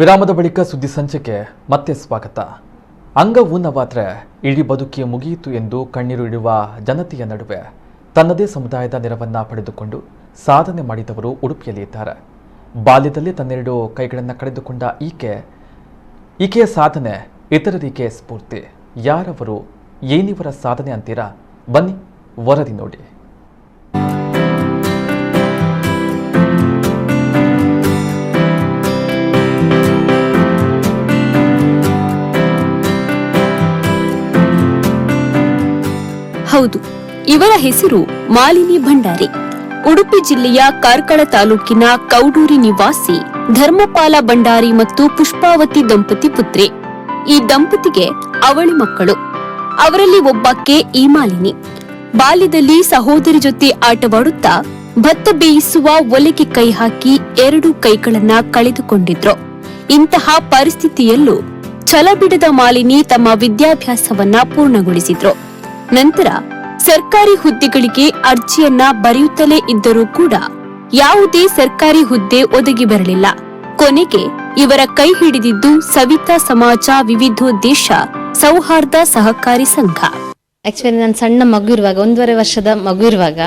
ವಿರಾಮದ ಬಳಿಕ ಸುದ್ದಿ ಸಂಚಿಕೆ ಮತ್ತೆ ಸ್ವಾಗತ. ಅಂಗವು ನೋವಾದ್ರೆ ಇಡೀ ಬದುಕಿ ಮುಗಿಯಿತು ಎಂದು ಕಣ್ಣೀರು ಇಡುವ ಜನತೆಯ ನಡುವೆ ತನ್ನದೇ ಸಮುದಾಯದ ನೆರವನ್ನ ಪಡೆದುಕೊಂಡು ಸಾಧನೆ ಮಾಡಿದವರು ಉಡುಪಿಯಲ್ಲಿ ಇದ್ದಾರೆ. ಬಾಲ್ಯದಲ್ಲಿ ತನ್ನೆರಡು ಕೈಗಳನ್ನು ಕಳೆದುಕೊಂಡ ಈಕೆಯ ಸಾಧನೆ ಇತರರಿಗೆ ಸ್ಫೂರ್ತಿ. ಯಾರವರು, ಏನಿವರ ಸಾಧನೆ ಅಂತೀರಾ? ಬನ್ನಿ ವರದಿ ನೋಡಿ. ಹೌದು, ಇವರ ಹೆಸರು ಮಾಲಿನಿ ಭಂಡಾರಿ. ಉಡುಪಿ ಜಿಲ್ಲೆಯ ಕಾರ್ಕಳ ತಾಲೂಕಿನ ಕೌಡೂರಿ ನಿವಾಸಿ ಧರ್ಮಪಾಲ ಭಂಡಾರಿ ಮತ್ತು ಪುಷ್ಪಾವತಿ ದಂಪತಿ ಪುತ್ರಿ. ಈ ದಂಪತಿಗೆ ಅವಳಿ ಮಕ್ಕಳು. ಅವರಲ್ಲಿ ಒಬ್ಬಕ್ಕೆ ಈ ಮಾಲಿನಿ. ಬಾಲ್ಯದಲ್ಲಿ ಸಹೋದರಿ ಜೊತೆ ಆಟವಾಡುತ್ತಾ ಭತ್ತ ಬೇಯಿಸುವ ಒಲೆಗೆ ಕೈ ಹಾಕಿ 2 ಕೈಗಳನ್ನ ಕಳೆದುಕೊಂಡಿದ್ರು. ಇಂತಹ ಪರಿಸ್ಥಿತಿಯಲ್ಲೂ ಛಲಬಿಡದ ಮಾಲಿನಿ ತಮ್ಮ ವಿದ್ಯಾಭ್ಯಾಸವನ್ನ ಪೂರ್ಣಗೊಳಿಸಿದ್ರು. ನಂತರ ಸರ್ಕಾರಿ ಹುದ್ದೆಗಳಿಗೆ ಅರ್ಜಿಯನ್ನ ಬರೆಯುತ್ತಲೇ ಇದ್ದರೂ ಕೂಡ ಯಾವುದೇ ಸರ್ಕಾರಿ ಹುದ್ದೆ ಒದಗಿ ಬರಲಿಲ್ಲ. ಕೊನೆಗೆ ಇವರ ಕೈ ಹಿಡಿದಿದ್ದು ಸವಿತಾ ಸಮಾಜ ವಿವಿಧೋದ್ದೇಶ ಸೌಹಾರ್ದ ಸಹಕಾರಿ ಸಂಘ. ಆಕ್ಚುಲಿ ನಾನು ಸಣ್ಣ ಮಗು ಇರುವಾಗ, 1.5 ವರ್ಷದ ಮಗು ಇರುವಾಗ,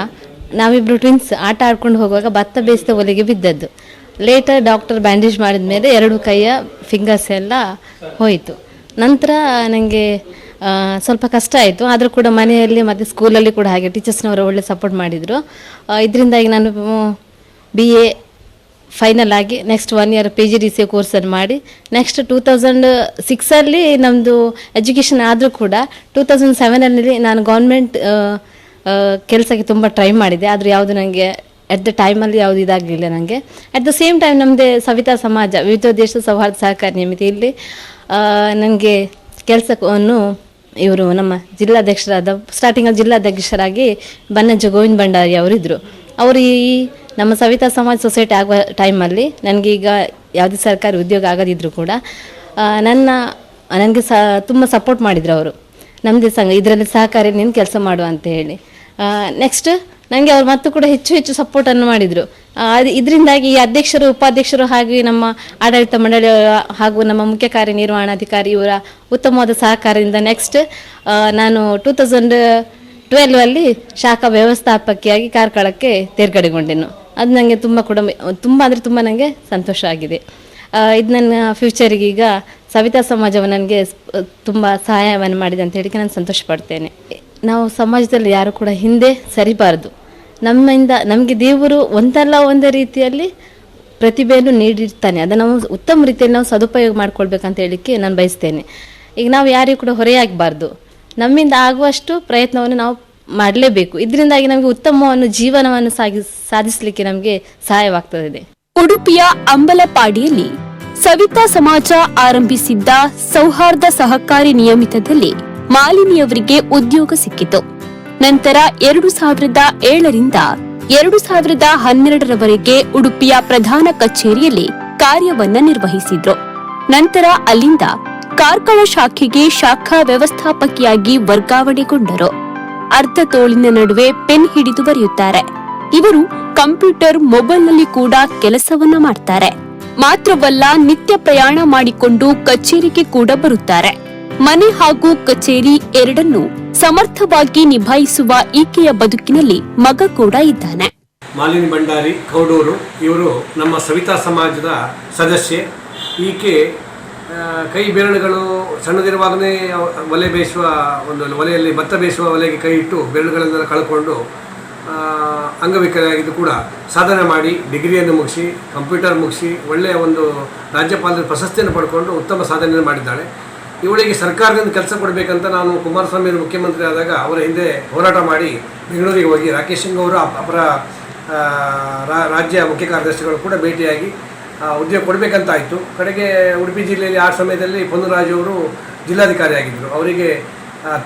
ನಾವಿಬ್ರು ಟ್ವಿನ್ಸ್ ಆಟ ಆಡ್ಕೊಂಡು ಹೋಗುವಾಗ ಭತ್ತ ಬೇಯಿಸಿದ ಒಲೆಗೆ ಬಿದ್ದದ್ದು. ಲೇಟರ್ ಡಾಕ್ಟರ್ ಬ್ಯಾಂಡೇಜ್ ಮಾಡಿದ ಮೇಲೆ 2 ಕೈಯ ಫಿಂಗರ್ಸ್ ಎಲ್ಲ ಹೋಯಿತು. ನಂತರ ನನಗೆ ಸ್ವಲ್ಪ ಕಷ್ಟ ಆಯಿತು. ಆದರೂ ಕೂಡ ಮನೆಯಲ್ಲಿ ಮತ್ತು ಸ್ಕೂಲಲ್ಲಿ ಕೂಡ ಹಾಗೆ ಟೀಚರ್ಸ್ನವರು ಒಳ್ಳೆ ಸಪೋರ್ಟ್ ಮಾಡಿದರು. ಇದರಿಂದಾಗಿ ನಾನು BA ಫೈನಲ್ ಆಗಿ ನೆಕ್ಸ್ಟ್ 1 ಇಯರ್ PGDC ಕೋರ್ಸನ್ನು ಮಾಡಿ ನೆಕ್ಸ್ಟ್ 2006 ನಮ್ಮದು ಎಜುಕೇಷನ್ ಆದರೂ ಕೂಡ 2007 ನಾನು ಗೌರ್ಮೆಂಟ್ ಕೆಲಸಕ್ಕೆ ತುಂಬ ಟ್ರೈ ಮಾಡಿದೆ. ಆದರೂ ಯಾವುದು ನನಗೆ ಎಟ್ ದ ಟೈಮಲ್ಲಿ ಯಾವುದು ಇದಾಗಲಿಲ್ಲ ನನಗೆ. ಅಟ್ ದ ಸೇಮ್ ಟೈಮ್ ನಮ್ಮದೇ ಸವಿತಾ ಸಮಾಜ ವಿವಿಧೋದ್ದೇಶ ಸೌಹಾರ್ದ ಸಹಕಾರಿ ನಿಮಿತಿ ಇಲ್ಲಿ ನನಗೆ ಕೆಲಸವನ್ನು ಇವರು ನಮ್ಮ ಜಿಲ್ಲಾಧ್ಯಕ್ಷರಾದ ಸ್ಟಾರ್ಟಿಂಗಲ್ಲಿ ಜಿಲ್ಲಾಧ್ಯಕ್ಷರಾಗಿ ಬನ್ನಜ್ಜ ಗೋವಿಂದ ಭಂಡಾರಿ ಅವರಿದ್ದರು. ಅವರು ಈ ನಮ್ಮ ಸವಿತಾ ಸಮಾಜ ಸೊಸೈಟಿ ಆಗುವ ಟೈಮಲ್ಲಿ ನನಗೆ ಈಗ ಯಾವುದೇ ಸರ್ಕಾರಿ ಉದ್ಯೋಗ ಆಗದಿದ್ದರೂ ಕೂಡ ನನಗೆ ತುಂಬ ಸಪೋರ್ಟ್ ಮಾಡಿದರು ಅವರು. ನಮ್ಮದೇ ಸಂಘ ಇದರಲ್ಲಿ ಸಹಕಾರಿ ನೀನು ಕೆಲಸ ಮಾಡುವ ಅಂತ ಹೇಳಿ. ನೆಕ್ಸ್ಟ್ ನನಗೆ ಅವರು ಮತ್ತು ಕೂಡ ಹೆಚ್ಚು ಸಪೋರ್ಟನ್ನು ಮಾಡಿದರು. ಇದರಿಂದಾಗಿ ಈ ಅಧ್ಯಕ್ಷರು ಉಪಾಧ್ಯಕ್ಷರು ಹಾಗೂ ನಮ್ಮ ಆಡಳಿತ ಮಂಡಳಿ ಹಾಗೂ ನಮ್ಮ ಮುಖ್ಯ ಕಾರ್ಯನಿರ್ವಹಣಾಧಿಕಾರಿ ಇವರ ಉತ್ತಮವಾದ ಸಹಕಾರದಿಂದ ನೆಕ್ಸ್ಟ್ ನಾನು 2012 ಶಾಖಾ ವ್ಯವಸ್ಥಾಪಕಿಯಾಗಿ ಕಾರ್ಕಳಕ್ಕೆ ತೇರ್ಗಡೆಗೊಂಡೆನು. ಅದು ನನಗೆ ತುಂಬ ನನಗೆ ಸಂತೋಷ ಆಗಿದೆ. ಇದು ನನ್ನ ಫ್ಯೂಚರಿಗೆ ಈಗ ಸವಿತಾ ಸಮಾಜವು ನನಗೆ ತುಂಬ ಸಹಾಯವನ್ನು ಮಾಡಿದೆ ಅಂತ ಹೇಳಿ ನಾನು ಸಂತೋಷ ಪಡ್ತೇನೆ. ನಾವು ಸಮಾಜದಲ್ಲಿ ಯಾರು ಕೂಡ ಹಿಂದೆ ಸರಿಬಾರದು. ನಮಗೆ ದೇವರು ಒಂದಲ್ಲ ಒಂದು ರೀತಿಯಲ್ಲಿ ಪ್ರತಿಭೆಯನ್ನು ನೀಡಿರ್ತಾನೆ. ಅದನ್ನು ನಾವು ಉತ್ತಮ ರೀತಿಯಲ್ಲಿ ನಾವು ಸದುಪಯೋಗ ಮಾಡ್ಕೊಳ್ಬೇಕಂತ ಹೇಳಲಿಕ್ಕೆ ನಾನು ಬಯಸ್ತೇನೆ. ಈಗ ನಾವು ಯಾರಿಗೂ ಕೂಡ ಹೊರೆಯಾಗಬಾರ್ದು. ನಮ್ಮಿಂದ ಆಗುವಷ್ಟು ಪ್ರಯತ್ನವನ್ನು ನಾವು ಮಾಡಲೇಬೇಕು. ಇದರಿಂದಾಗಿ ನಮಗೆ ಉತ್ತಮವನ್ನು ಜೀವನವನ್ನು ಸಾಧಿಸಲಿಕ್ಕೆ ನಮಗೆ ಸಹಾಯವಾಗ್ತದೆ. ಉಡುಪಿಯ ಅಂಬಲಪಾಡಿಯಲ್ಲಿ ಸವಿತಾ ಸಮಾಜ ಆರಂಭಿಸಿದ್ದ ಸೌಹಾರ್ದ ಸಹಕಾರಿ ನಿಯಮಿತದಲ್ಲಿ ಮಾಲಿನಿಯವರಿಗೆ ಉದ್ಯೋಗ ಸಿಕ್ಕಿತು. ನಂತರ 2007ರಿಂದ 2012ರವರೆಗೆ ಉಡುಪಿಯ ಪ್ರಧಾನ ಕಚೇರಿಯಲ್ಲಿ ಕಾರ್ಯವನ್ನ ನಿರ್ವಹಿಸಿದ್ರು. ನಂತರ ಅಲ್ಲಿಂದ ಕಾರ್ಕಳ ಶಾಖೆಗೆ ಶಾಖಾ ವ್ಯವಸ್ಥಾಪಕಿಯಾಗಿ ವರ್ಗಾವಣೆಗೊಂಡರು. ಅರ್ಧ ತೋಳಿನ ನಡುವೆ ಪೆನ್ ಹಿಡಿದು ಬರೆಯುತ್ತಾರೆ. ಇವರು ಕಂಪ್ಯೂಟರ್, ಮೊಬೈಲ್ನಲ್ಲಿ ಕೂಡ ಕೆಲಸವನ್ನ ಮಾಡ್ತಾರೆ. ಮಾತ್ರವಲ್ಲ, ನಿತ್ಯ ಪ್ರಯಾಣ ಮಾಡಿಕೊಂಡು ಕಚೇರಿಗೆ ಕೂಡ ಬರುತ್ತಾರೆ. ಮನೆ ಹಾಗೂ ಕಚೇರಿ ಎರಡನ್ನೂ ಸಮರ್ಥವಾಗಿ ನಿಭಾಯಿಸುವ ಈಕೆಯ ಬದುಕಿನಲ್ಲಿ ಮಗ ಕೂಡ ಇದ್ದಾನೆ. ಮಾಲಿನಿ ಭಂಡಾರಿ ಕೌಡೂರು ಇವರು ನಮ್ಮ ಸವಿತಾ ಸಮಾಜದ ಸದಸ್ಯೆ. ಈಕೆ ಕೈ ಬೆರಳುಗಳು ಸಣ್ಣದಿರುವಾಗಲೇ ಒಲೆ ಬೇಯಿಸುವ ಒಲೆಯಲ್ಲಿ ಭತ್ತ ಬೇಯಿಸುವ ಒಲೆಗೆ ಕೈ ಇಟ್ಟು ಬೆರಳುಗಳನ್ನೆಲ್ಲ ಕಳ್ಕೊಂಡು ಅಂಗವಿಕಲಾಗಿದ್ದು ಕೂಡ ಸಾಧನೆ ಮಾಡಿ ಡಿಗ್ರಿಯನ್ನು ಮುಗಿಸಿ ಕಂಪ್ಯೂಟರ್ ಮುಗಿಸಿ ಒಳ್ಳೆಯ ಒಂದು ರಾಜ್ಯಪಾಲರ ಪ್ರಶಸ್ತಿಯನ್ನು ಪಡ್ಕೊಂಡು ಉತ್ತಮ ಸಾಧನೆಯನ್ನು ಮಾಡಿದ್ದಾಳೆ. ಇವಳಿಗೆ ಸರ್ಕಾರದಿಂದ ಕೆಲಸ ಕೊಡಬೇಕಂತ ನಾನು ಕುಮಾರಸ್ವಾಮಿ ಮುಖ್ಯಮಂತ್ರಿ ಆದಾಗ ಅವರ ಹಿಂದೆ ಹೋರಾಟ ಮಾಡಿ ಬೆಂಗಳೂರಿಗೆ ಹೋಗಿ ರಾಕೇಶ್ ಸಿಂಗ್ ಅವರು ಅಪರ ರಾಜ್ಯ ಮುಖ್ಯ ಕಾರ್ಯದರ್ಶಿಗಳು ಕೂಡ ಭೇಟಿಯಾಗಿ ಉದ್ಯೋಗ ಕೊಡಬೇಕಂತ ಆಯಿತು. ಕಡೆಗೆ ಉಡುಪಿ ಜಿಲ್ಲೆಯಲ್ಲಿ ಆ ಸಮಯದಲ್ಲಿ ಪೊನ್ನುರಾಜು ಅವರು ಜಿಲ್ಲಾಧಿಕಾರಿ ಆಗಿದ್ದರು. ಅವರಿಗೆ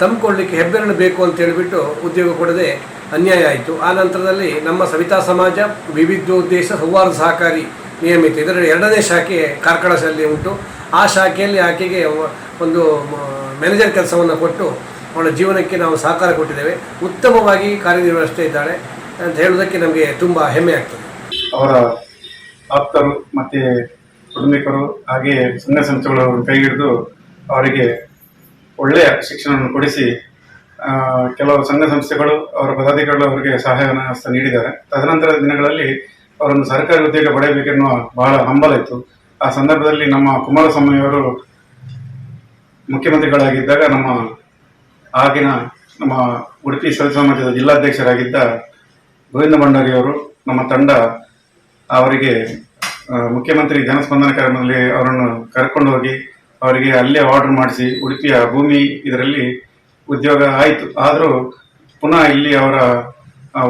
ತಂದುಕೊಳ್ಳಲಿಕ್ಕೆ ಹೆಬ್ಬೆರಳು ಬೇಕು ಅಂತ ಹೇಳಿಬಿಟ್ಟು ಉದ್ಯೋಗ ಕೊಡದೆ ಅನ್ಯಾಯ ಆಯಿತು. ಆ ನಂತರದಲ್ಲಿ ನಮ್ಮ ಸವಿತಾ ಸಮಾಜ ವಿವಿಧೋದ್ದೇಶ ಸೌಹಾರ್ದ ಸಹಕಾರಿ ನಿಯಮಿತ ಇದರ 2ನೇ ಶಾಖೆ ಕಾರ್ಕಳದಲ್ಲಿ ಉಂಟು. ಆ ಶಾಖೆಯಲ್ಲಿ ಆಕೆಗೆ ಒಂದು ಮ್ಯಾನೇಜರ್ ಕೆಲಸವನ್ನು ಕೊಟ್ಟು ಅವಳ ಜೀವನಕ್ಕೆ ನಾವು ಸಹಕಾರ ಕೊಟ್ಟಿದ್ದೇವೆ. ಉತ್ತಮವಾಗಿ ಕಾರ್ಯನಿರ್ವಹಿಸ್ತಾ ಇದ್ದಾಳೆ ಅಂತ ಹೇಳುವುದಕ್ಕೆ ನಮಗೆ ತುಂಬ ಹೆಮ್ಮೆ ಆಗ್ತದೆ. ಅವರ ಆಪ್ತರು ಮತ್ತು ಕುಟುಂಬಿಕರು ಹಾಗೆ ಸಂಘ ಸಂಸ್ಥೆಗಳು ಕೈ ಹಿಡಿದು ಅವರಿಗೆ ಒಳ್ಳೆಯ ಶಿಕ್ಷಣವನ್ನು ಕೊಡಿಸಿ ಕೆಲವು ಸಂಘ ಸಂಸ್ಥೆಗಳು ಅವರ ಪದಾಧಿಕಾರಿಗಳು ಅವರಿಗೆ ಸಹಾಯವನ್ನು ನೀಡಿದ್ದಾರೆ. ತದನಂತರದ ದಿನಗಳಲ್ಲಿ ಅವರನ್ನು ಸರ್ಕಾರಿ ಉದ್ಯೋಗ ಪಡೆಯಬೇಕೆನ್ನುವ ಬಹಳ ಹಂಬಲ ಇತ್ತು. ಆ ಸಂದರ್ಭದಲ್ಲಿ ನಮ್ಮ ಕುಮಾರಸ್ವಾಮಿಯವರು ಮುಖ್ಯಮಂತ್ರಿಗಳಾಗಿದ್ದಾಗ ಆಗಿನ ನಮ್ಮ ಉಡುಪಿ ಸವಿತ ಸಮಾಜದ ಜಿಲ್ಲಾಧ್ಯಕ್ಷರಾಗಿದ್ದ ಗೋವಿಂದ ಭಂಡಾರಿಯವರು ನಮ್ಮ ತಂಡ ಅವರಿಗೆ ಮುಖ್ಯಮಂತ್ರಿ ಜನಸ್ಪಂದನ ಕಾರ್ಯಕ್ರಮದಲ್ಲಿ ಅವರನ್ನು ಕರ್ಕೊಂಡು ಹೋಗಿ ಅವರಿಗೆ ಅಲ್ಲೇ ಆರ್ಡರ್ ಮಾಡಿಸಿ ಉಡುಪಿಯ ಭೂಮಿ ಇದರಲ್ಲಿ ಉದ್ಯೋಗ ಆಯಿತು. ಆದರೂ ಪುನಃ ಇಲ್ಲಿ ಅವರ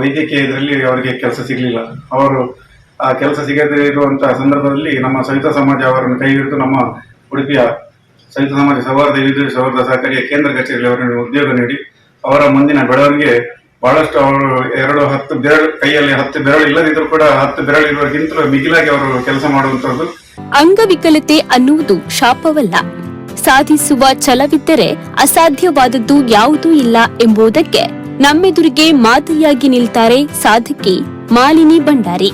ವೈದ್ಯಕೀಯ ಇದರಲ್ಲಿ ಅವರಿಗೆ ಕೆಲಸ ಸಿಗಲಿಲ್ಲ. ಅವರು ಆ ಕೆಲಸ ಸಿಗದೇ ಇರುವಂತಹ ಸಂದರ್ಭದಲ್ಲಿ ನಮ್ಮ ಸವಿತಾ ಸಮಾಜ ಅವರನ್ನು ಕೈ ಹಿಡಿದು ನಮ್ಮ ಉಡುಪಿಯ ಸವಿತಾ ಸಮಾಜ ಸೌಹಾರ್ದ ವಿದ್ಯುತ್ ಸೌಹಾರ್ದ ಸಹಕಾರಿಯ ಕೇಂದ್ರ ಕಚೇರಿಯಲ್ಲಿ ಅವರನ್ನು ಉದ್ಯೋಗ ನೀಡಿ ಅವರ ಮುಂದಿನ ಬೆಳವಣಿಗೆ ಬಹಳಷ್ಟು ಅವರು 10 ಬೆರಳು ಕೈಯಲ್ಲಿ 10 ಬೆರಳು ಇಲ್ಲದಿದ್ದರೂ ಕೂಡ 10 ಬೆರಳು ಇರುವಕ್ಕಿಂತಲೂ ಮಿಗಿಲಾಗಿ ಅವರು ಕೆಲಸ ಮಾಡುವಂತದ್ದು. ಅಂಗವಿಕಲತೆ ಅನ್ನುವುದು ಶಾಪವಲ್ಲ. ಸಾಧಿಸುವ ಛಲವಿದ್ದರೆ ಅಸಾಧ್ಯವಾದದ್ದು ಯಾವುದೂ ಇಲ್ಲ ಎಂಬುದಕ್ಕೆ ನಮ್ಮೆದುರಿಗೆ ಮಾದರಿಯಾಗಿ ನಿಲ್ತಾರೆ ಸಾಧಕಿ ಮಾಲಿನಿ ಭಂಡಾರಿ.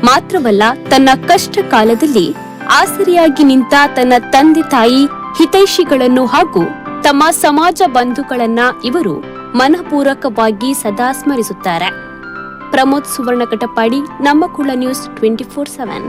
ಮಾತ್ರವಲ್ಲ, ತನ್ನ ಕಷ್ಟ ಕಾಲದಲ್ಲಿ ಆಸರೆಯಾಗಿ ನಿಂತ ತನ್ನ ತಂದೆ ತಾಯಿ, ಹಿತೈಷಿಗಳನ್ನು ಹಾಗೂ ತಮ್ಮ ಸಮಾಜ ಬಂಧುಗಳನ್ನ ಇವರು ಮನಪೂರ್ವಕವಾಗಿ ಸದಾ ಸ್ಮರಿಸುತ್ತಾರೆ. ಪ್ರಮೋದ್ ಸುವರ್ಣ ಕಟಪಾಡಿ, ನಮ್ಮ ಕುಳ ನ್ಯೂಸ್ 24/7.